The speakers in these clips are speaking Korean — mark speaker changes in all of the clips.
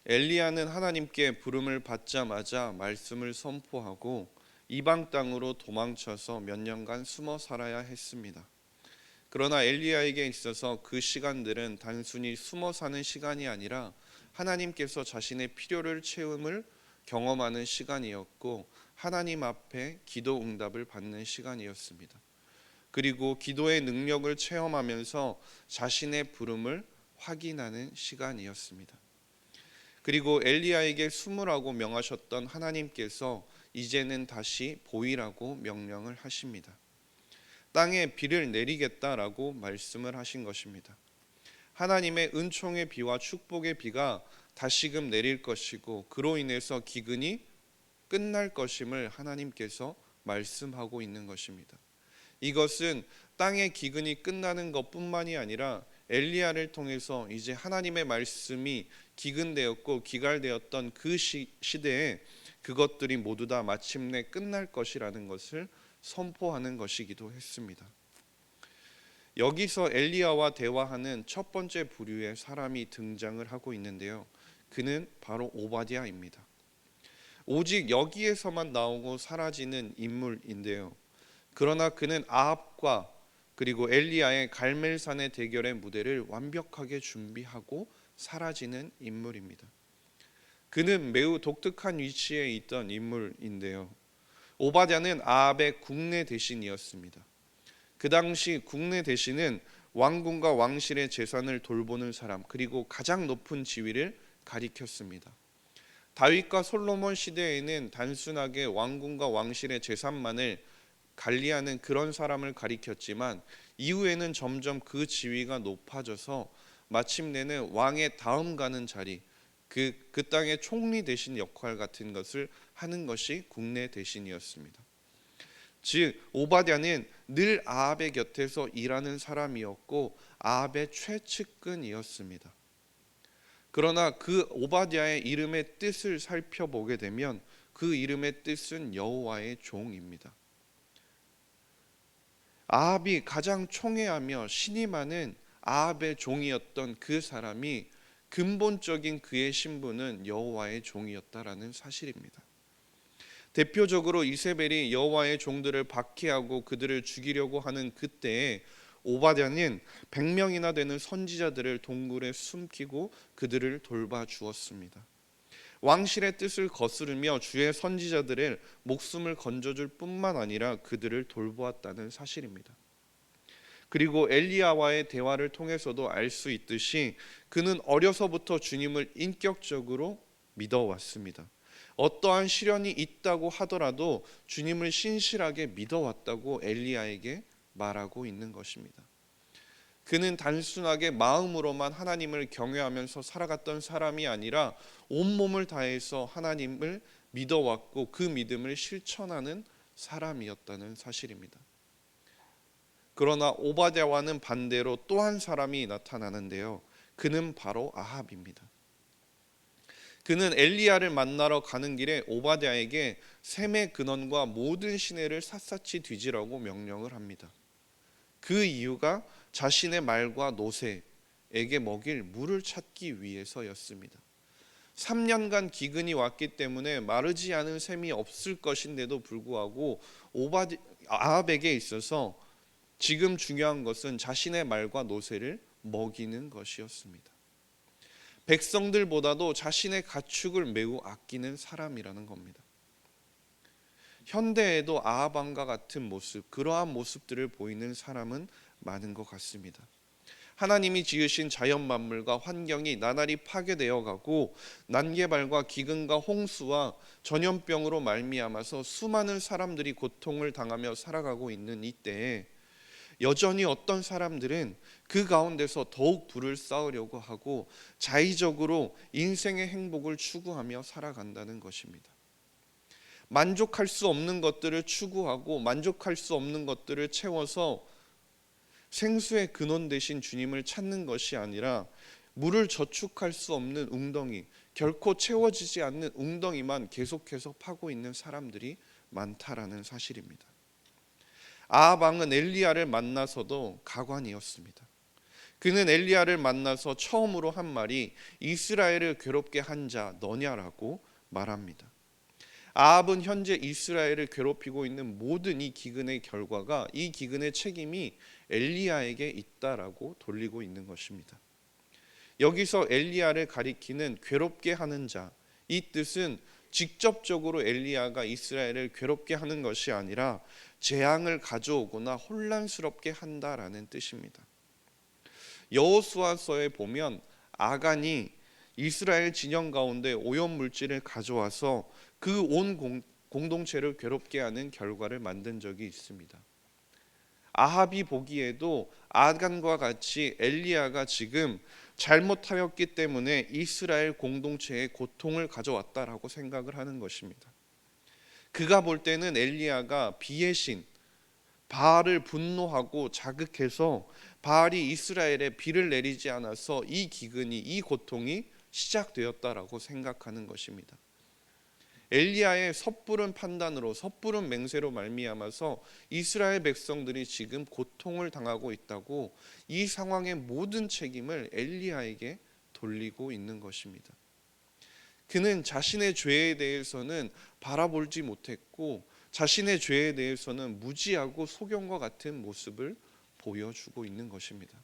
Speaker 1: 엘리야는 하나님께 부름을 받자마자 말씀을 선포하고 이방 땅으로 도망쳐서 몇 년간 숨어 살아야 했습니다. 그러나 엘리야에게 있어서 그 시간들은 단순히 숨어 사는 시간이 아니라 하나님께서 자신의 필요를 채움을 경험하는 시간이었고, 하나님 앞에 기도 응답을 받는 시간이었습니다. 그리고 기도의 능력을 체험하면서 자신의 부름을 확인하는 시간이었습니다. 그리고 엘리야에게 숨으라고 명하셨던 하나님께서 이제는 다시 보이라고 명령을 하십니다. 땅에 비를 내리겠다라고 말씀을 하신 것입니다. 하나님의 은총의 비와 축복의 비가 다시금 내릴 것이고, 그로 인해서 기근이 끝날 것임을 하나님께서 말씀하고 있는 것입니다. 이것은 땅의 기근이 끝나는 것뿐만이 아니라 엘리야를 통해서 이제 하나님의 말씀이 기근되었고 기갈되었던 그 시대에 그것들이 모두 다 마침내 끝날 것이라는 것을 선포하는 것이기도 했습니다. 여기서 엘리야와 대화하는 첫 번째 부류의 사람이 등장을 하고 있는데요, 그는 바로 오바댜입니다. 오직 여기에서만 나오고 사라지는 인물인데요, 그러나 그는 아합과 그리고 엘리야의 갈멜산의 대결의 무대를 완벽하게 준비하고 사라지는 인물입니다. 그는 매우 독특한 위치에 있던 인물인데요, 오바댜는 아합의 국내 대신이었습니다. 그 당시 국내 대신은 왕궁과 왕실의 재산을 돌보는 사람, 그리고 가장 높은 지위를 가리켰습니다. 다윗과 솔로몬 시대에는 단순하게 왕궁과 왕실의 재산만을 관리하는 그런 사람을 가리켰지만, 이후에는 점점 그 지위가 높아져서 마침내는 왕의 다음 가는 자리, 그 땅의 총리 대신 역할 같은 것을 하는 것이 국내 대신이었습니다. 즉 오바댜는 늘 아합의 곁에서 일하는 사람이었고 아합의 최측근이었습니다. 그러나 그 오바댜의 이름의 뜻을 살펴보게 되면 그 이름의 뜻은 여호와의 종입니다. 아합이 가장 총애하며 신임하는 아합의 종이었던 그 사람이 근본적인 그의 신분은 여호와의 종이었다라는 사실입니다. 대표적으로 이세벨이 여호와의 종들을 박해하고 그들을 죽이려고 하는 그때에 오바댜는 100명이나 되는 선지자들을 동굴에 숨기고 그들을 돌봐 주었습니다. 왕실의 뜻을 거스르며 주의 선지자들의 목숨을 건져줄 뿐만 아니라 그들을 돌보았다는 사실입니다. 그리고 엘리야와의 대화를 통해서도 알 수 있듯이 그는 어려서부터 주님을 인격적으로 믿어왔습니다. 어떠한 시련이 있다고 하더라도 주님을 신실하게 믿어왔다고 엘리야에게 말하고 있는 것입니다. 그는 단순하게 마음으로만 하나님을 경외하면서 살아갔던 사람이 아니라 온몸을 다해서 하나님을 믿어왔고 그 믿음을 실천하는 사람이었다는 사실입니다. 그러나 오바댜와는 반대로 또 한 사람이 나타나는데요, 그는 바로 아합입니다. 그는 엘리야를 만나러 가는 길에 오바댜에게 샘의 근원과 모든 시내를 샅샅이 뒤지라고 명령을 합니다. 그 이유가 자신의 말과 노새에게 먹일 물을 찾기 위해서였습니다. 3년간 기근이 왔기 때문에 마르지 않은 샘이 없을 것인데도 불구하고 아합에게 있어서 지금 중요한 것은 자신의 말과 노새를 먹이는 것이었습니다. 백성들보다도 자신의 가축을 매우 아끼는 사람이라는 겁니다. 현대에도 아합 왕과 같은 모습, 그러한 모습들을 보이는 사람은 많은 것 같습니다. 하나님이 지으신 자연 만물과 환경이 나날이 파괴되어 가고 난개발과 기근과 홍수와 전염병으로 말미암아서 수많은 사람들이 고통을 당하며 살아가고 있는 이때에 여전히 어떤 사람들은 그 가운데서 더욱 부를 쌓으려고 하고 자의적으로 인생의 행복을 추구하며 살아간다는 것입니다. 만족할 수 없는 것들을 추구하고 만족할 수 없는 것들을 채워서 생수의 근원 되신 주님을 찾는 것이 아니라 물을 저축할 수 없는 웅덩이, 결코 채워지지 않는 웅덩이만 계속해서 파고 있는 사람들이 많다라는 사실입니다. 아합 왕은 엘리야를 만나서도 가관이었습니다. 그는 엘리야를 만나서 처음으로 한 말이 이스라엘을 괴롭게 한 자 너냐라고 말합니다. 아합은 현재 이스라엘을 괴롭히고 있는 모든 이 기근의 결과가, 이 기근의 책임이 엘리야에게 있다라고 돌리고 있는 것입니다. 여기서 엘리야를 가리키는 괴롭게 하는 자, 이 뜻은 직접적으로 엘리야가 이스라엘을 괴롭게 하는 것이 아니라 재앙을 가져오거나 혼란스럽게 한다라는 뜻입니다. 여호수아서에 보면 아간이 이스라엘 진영 가운데 오염물질을 가져와서 그 온 공동체를 괴롭게 하는 결과를 만든 적이 있습니다. 아합이 보기에도 아간과 같이 엘리야가 지금 잘못하였기 때문에 이스라엘 공동체에 고통을 가져왔다라고 생각을 하는 것입니다. 그가 볼 때는 엘리야가 비의 신 바알을 분노하고 자극해서 바알이 이스라엘에 비를 내리지 않아서 이 기근이, 이 고통이 시작되었다라고 생각하는 것입니다. 엘리야의 섣부른 판단으로, 섣부른 맹세로 말미암아서 이스라엘 백성들이 지금 고통을 당하고 있다고, 이 상황의 모든 책임을 엘리야에게 돌리고 있는 것입니다. 그는 자신의 죄에 대해서는 바라보지 못했고, 자신의 죄에 대해서는 무지하고 소경과 같은 모습을 보여주고 있는 것입니다.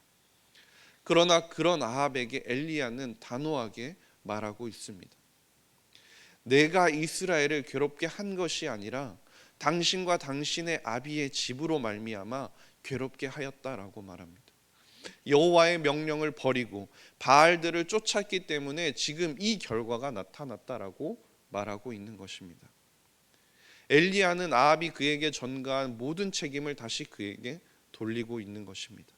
Speaker 1: 그러나 그런 아합에게 엘리야는 단호하게 말하고 있습니다. 내가 이스라엘을 괴롭게 한 것이 아니라 당신과 당신의 아비의 집으로 말미암아 괴롭게 하였다라고 말합니다. 여호와의 명령을 버리고 바알들을 쫓았기 때문에 지금 이 결과가 나타났다라고 말하고 있는 것입니다. 엘리야는 아합이 그에게 전가한 모든 책임을 다시 그에게 돌리고 있는 것입니다.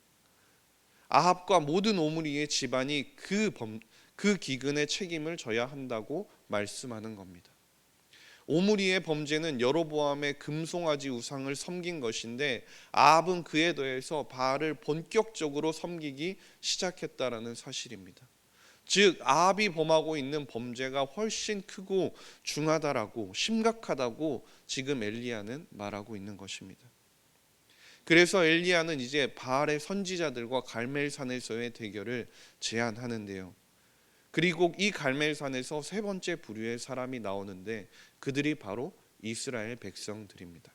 Speaker 1: 아합과 모든 오므리의 집안이 그 기근의 책임을 져야 한다고 말씀하는 겁니다. 오므리의 범죄는 여로보암의 금송아지 우상을 섬긴 것인데, 아합은 그에 더해서 바알을 본격적으로 섬기기 시작했다라는 사실입니다. 즉 아합이 범하고 있는 범죄가 훨씬 크고 중하다라고, 심각하다고 지금 엘리야는 말하고 있는 것입니다. 그래서 엘리야는 이제 바알의 선지자들과 갈멜산에서의 대결을 제안하는데요. 그리고 이 갈멜산에서 세 번째 부류의 사람이 나오는데 그들이 바로 이스라엘 백성들입니다.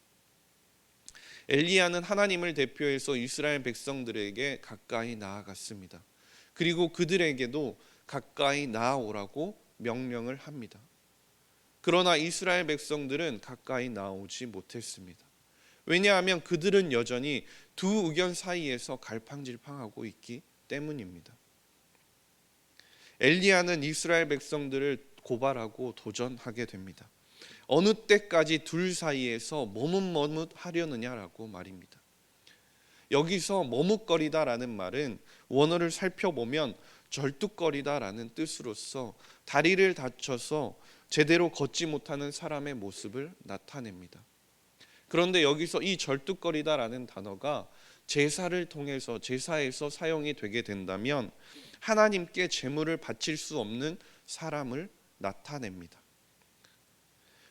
Speaker 1: 엘리야는 하나님을 대표해서 이스라엘 백성들에게 가까이 나아갔습니다. 그리고 그들에게도 가까이 나아오라고 명령을 합니다. 그러나 이스라엘 백성들은 가까이 나오지 못했습니다. 왜냐하면 그들은 여전히 두 의견 사이에서 갈팡질팡하고 있기 때문입니다. 엘리야는 이스라엘 백성들을 고발하고 도전하게 됩니다. 어느 때까지 둘 사이에서 머뭇머뭇하려느냐라고 말입니다. 여기서 머뭇거리다라는 말은 원어를 살펴보면 절뚝거리다라는 뜻으로서 다리를 다쳐서 제대로 걷지 못하는 사람의 모습을 나타냅니다. 그런데 여기서 이 절뚝거리다라는 단어가 제사를 통해서, 제사에서 사용이 되게 된다면 하나님께 제물을 바칠 수 없는 사람을 나타냅니다.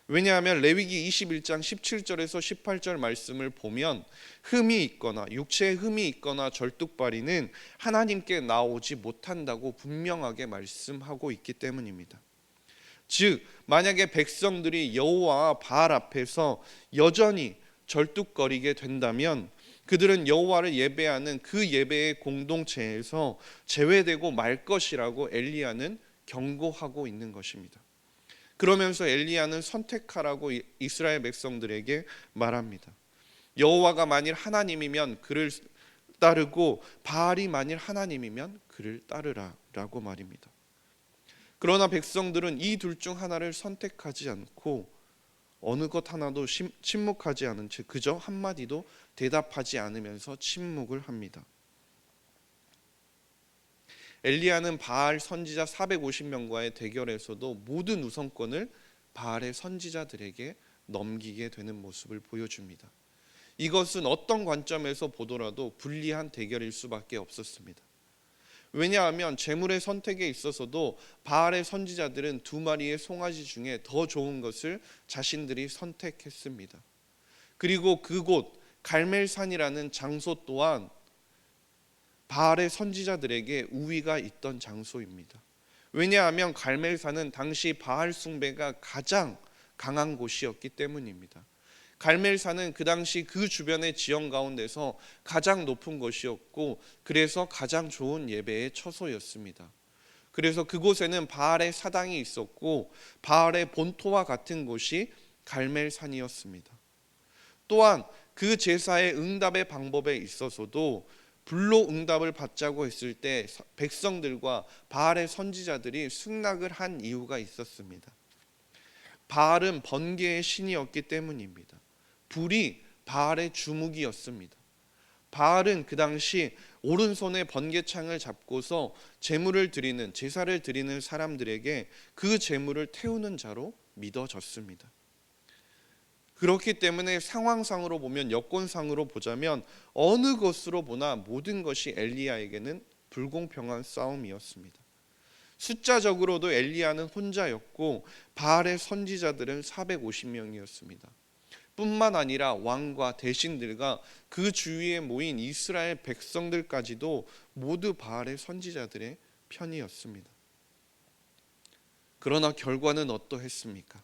Speaker 1: 왜냐하면 레위기 21장 17절에서 18절 말씀을 보면 흠이 있거나 육체에 흠이 있거나 절뚝발이는 하나님께 나오지 못한다고 분명하게 말씀하고 있기 때문입니다. 즉 만약에 백성들이 여호와 바알 앞에서 여전히 절뚝거리게 된다면 그들은 여호와를 예배하는 그 예배의 공동체에서 제외되고 말 것이라고 엘리야는 경고하고 있는 것입니다. 그러면서 엘리야는 선택하라고 이스라엘 백성들에게 말합니다. 여호와가 만일 하나님이면 그를 따르고 바알이 만일 하나님이면 그를 따르라라고 말입니다. 그러나 백성들은 이 둘 중 하나를 선택하지 않고 어느 것 하나도 침묵하지 않은 채 그저 한마디도 대답하지 않으면서 침묵을 합니다. 엘리야는 바알 선지자 450명과의 대결에서도 모든 우선권을 바알의 선지자들에게 넘기게 되는 모습을 보여줍니다. 이것은 어떤 관점에서 보더라도 불리한 대결일 수밖에 없었습니다. 왜냐하면 제물의 선택에 있어서도 바알의 선지자들은 두 마리의 송아지 중에 더 좋은 것을 자신들이 선택했습니다. 그리고 그곳 갈멜산이라는 장소 또한 바알의 선지자들에게 우위가 있던 장소입니다. 왜냐하면 갈멜산은 당시 바알 숭배가 가장 강한 곳이었기 때문입니다. 갈멜산은 그 당시 그 주변의 지형 가운데서 가장 높은 곳이었고, 그래서 가장 좋은 예배의 처소였습니다. 그래서 그곳에는 바알의 사당이 있었고, 바알의 본토와 같은 곳이 갈멜산이었습니다. 또한 그 제사의 응답의 방법에 있어서도 불로 응답을 받자고 했을 때 백성들과 바알의 선지자들이 승낙을 한 이유가 있었습니다. 바알은 번개의 신이었기 때문입니다. 불이 바알의 주무기였습니다. 바알은 그 당시 오른손에 번개창을 잡고서 제물을 드리는, 제사를 드리는 사람들에게 그 제물을 태우는 자로 믿어졌습니다. 그렇기 때문에 상황상으로 보면, 여건상으로 보자면 어느 것으로 보나 모든 것이 엘리야에게는 불공평한 싸움이었습니다. 숫자적으로도 엘리야는 혼자였고 바알의 선지자들은 450명이었습니다. 뿐만 아니라 왕과 대신들과 그 주위에 모인 이스라엘 백성들까지도 모두 바알의 선지자들의 편이었습니다. 그러나 결과는 어떠했습니까?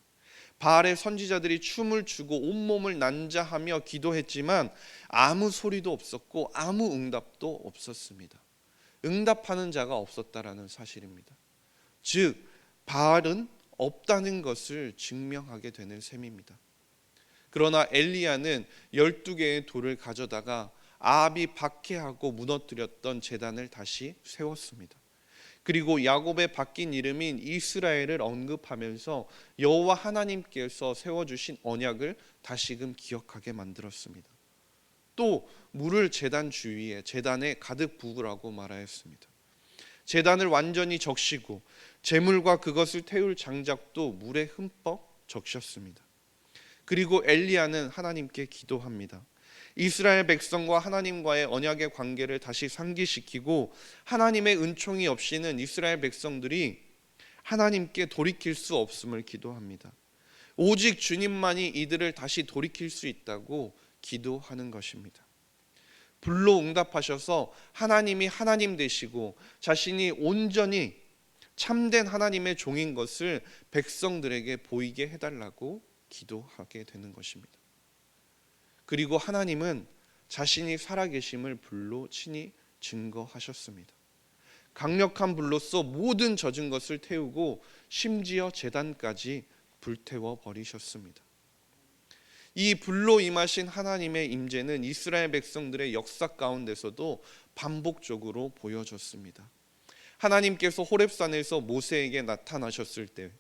Speaker 1: 바알의 선지자들이 춤을 추고 온몸을 난자하며 기도했지만 아무 소리도 없었고 아무 응답도 없었습니다. 응답하는 자가 없었다라는 사실입니다. 즉 바알은 없다는 것을 증명하게 되는 셈입니다. 그러나 엘리야는 12개의 돌을 가져다가 아합이 박해하고 무너뜨렸던 제단을 다시 세웠습니다. 그리고 야곱의 바뀐 이름인 이스라엘을 언급하면서 여호와 하나님께서 세워주신 언약을 다시금 기억하게 만들었습니다. 또 물을 제단 주위에, 제단에 가득 부으라고 말하였습니다. 제단을 완전히 적시고 제물과 그것을 태울 장작도 물에 흠뻑 적셨습니다. 그리고 엘리야는 하나님께 기도합니다. 이스라엘 백성과 하나님과의 언약의 관계를 다시 상기시키고 하나님의 은총이 없이는 이스라엘 백성들이 하나님께 돌이킬 수 없음을 기도합니다. 오직 주님만이 이들을 다시 돌이킬 수 있다고 기도하는 것입니다. 불로 응답하셔서 하나님이 하나님 되시고 자신이 온전히 참된 하나님의 종인 것을 백성들에게 보이게 해달라고 기도하게 되는 것입니다. 그리고 하나님은 자신이 살아계심을 불로 친히 증거하셨습니다. 강력한 불로써 모든 젖은 것을 태우고 심지어 제단까지 불태워 버리셨습니다. 이 불로 임하신 하나님의 임재는 이스라엘 백성들의 역사 가운데서도 반복적으로 보여졌습니다. 하나님께서 호렙산에서 모세에게 나타나셨을 때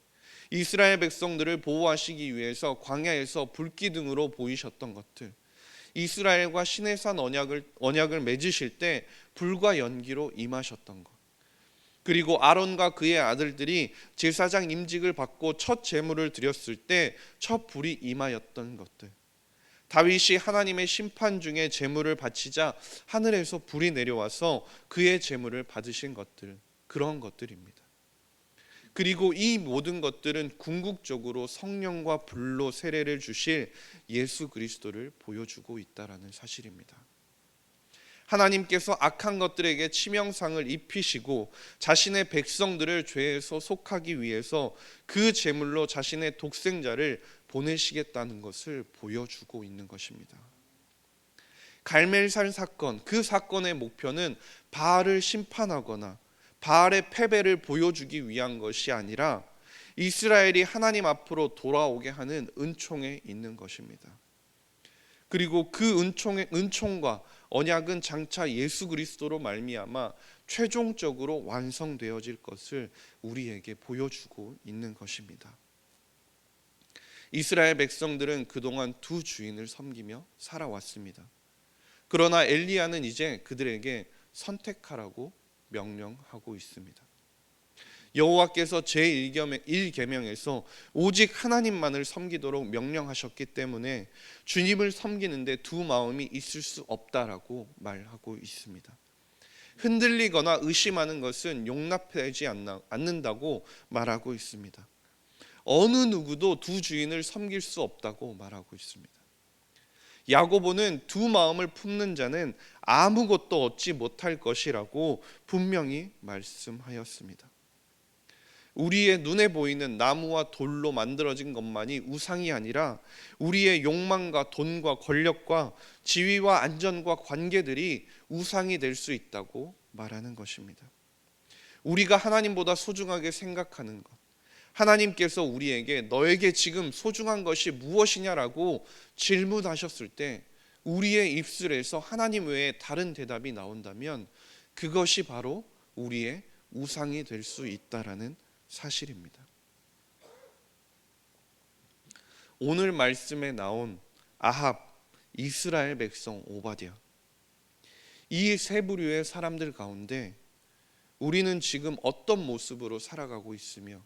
Speaker 1: 이스라엘 백성들을 보호하시기 위해서 광야에서 불기둥으로 보이셨던 것들, 이스라엘과 시내산 언약을 맺으실 때 불과 연기로 임하셨던 것, 그리고 아론과 그의 아들들이 제사장 임직을 받고 첫 제물을 드렸을 때 첫 불이 임하였던 것들, 다윗이 하나님의 심판 중에 제물을 바치자 하늘에서 불이 내려와서 그의 제물을 받으신 것들, 그런 것들입니다. 그리고 이 모든 것들은 궁극적으로 성령과 불로 세례를 주실 예수 그리스도를 보여주고 있다라는 사실입니다. 하나님께서 악한 것들에게 치명상을 입히시고 자신의 백성들을 죄에서 속하기 위해서 그 제물로 자신의 독생자를 보내시겠다는 것을 보여주고 있는 것입니다. 갈멜산 사건, 그 사건의 목표는 바알을 심판하거나 바알의 패배를 보여주기 위한 것이 아니라 이스라엘이 하나님 앞으로 돌아오게 하는 은총에 있는 것입니다. 그리고 그 은총과 언약은 장차 예수 그리스도로 말미암아 최종적으로 완성되어질 것을 우리에게 보여주고 있는 것입니다. 이스라엘 백성들은 그동안 두 주인을 섬기며 살아왔습니다. 그러나 엘리야는 이제 그들에게 선택하라고 명령하고 있습니다. 여호와께서 제1계명에서 오직 하나님만을 섬기도록 명령하셨기 때문에 주님을 섬기는데 두 마음이 있을 수 없다라고 말하고 있습니다. 흔들리거나 의심하는 것은 용납되지 않는다고 말하고 있습니다. 어느 누구도 두 주인을 섬길 수 없다고 말하고 있습니다. 야고보는 두 마음을 품는 자는 아무것도 얻지 못할 것이라고 분명히 말씀하였습니다. 우리의 눈에 보이는 나무와 돌로 만들어진 것만이 우상이 아니라 우리의 욕망과 돈과 권력과 지위와 안전과 관계들이 우상이 될 수 있다고 말하는 것입니다. 우리가 하나님보다 소중하게 생각하는 것, 하나님께서 우리에게 너에게 지금 소중한 것이 무엇이냐라고 질문하셨을 때 우리의 입술에서 하나님 외에 다른 대답이 나온다면 그것이 바로 우리의 우상이 될 수 있다라는 사실입니다. 오늘 말씀에 나온 아합, 이스라엘 백성 오바댜, 이 세 부류의 사람들 가운데 우리는 지금 어떤 모습으로 살아가고 있으며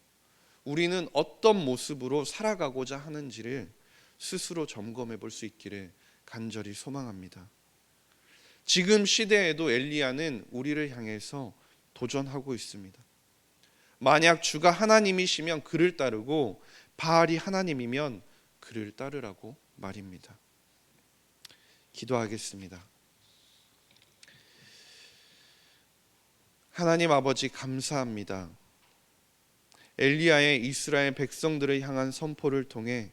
Speaker 1: 우리는 어떤 모습으로 살아가고자 하는지를 스스로 점검해 볼 수 있기를 간절히 소망합니다. 지금 시대에도 엘리야는 우리를 향해서 도전하고 있습니다. 만약 주가 하나님이시면 그를 따르고 바알이 하나님이면 그를 따르라고 말입니다. 기도하겠습니다. 하나님 아버지, 감사합니다. 엘리야의 이스라엘 백성들을 향한 선포를 통해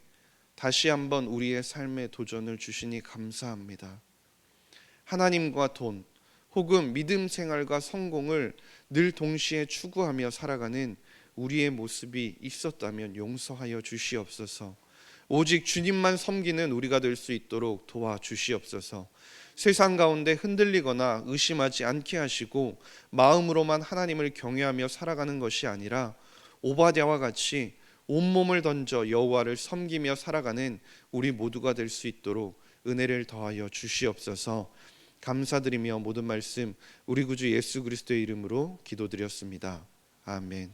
Speaker 1: 다시 한번 우리의 삶의 도전을 주시니 감사합니다. 하나님과 돈 혹은 믿음 생활과 성공을 늘 동시에 추구하며 살아가는 우리의 모습이 있었다면 용서하여 주시옵소서. 오직 주님만 섬기는 우리가 될 수 있도록 도와주시옵소서. 세상 가운데 흔들리거나 의심하지 않게 하시고 마음으로만 하나님을 경외하며 살아가는 것이 아니라 오바댜와 같이 온몸을 던져 여호와를 섬기며 살아가는 우리 모두가 될 수 있도록 은혜를 더하여 주시옵소서. 감사드리며 모든 말씀 우리 구주 예수 그리스도의 이름으로 기도드렸습니다. 아멘.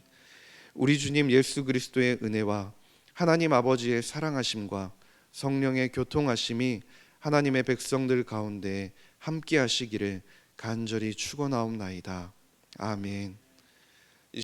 Speaker 1: 우리 주님 예수 그리스도의 은혜와 하나님 아버지의 사랑하심과 성령의 교통하심이 하나님의 백성들 가운데 함께 하시기를 간절히 축원하옵나이다. 아멘.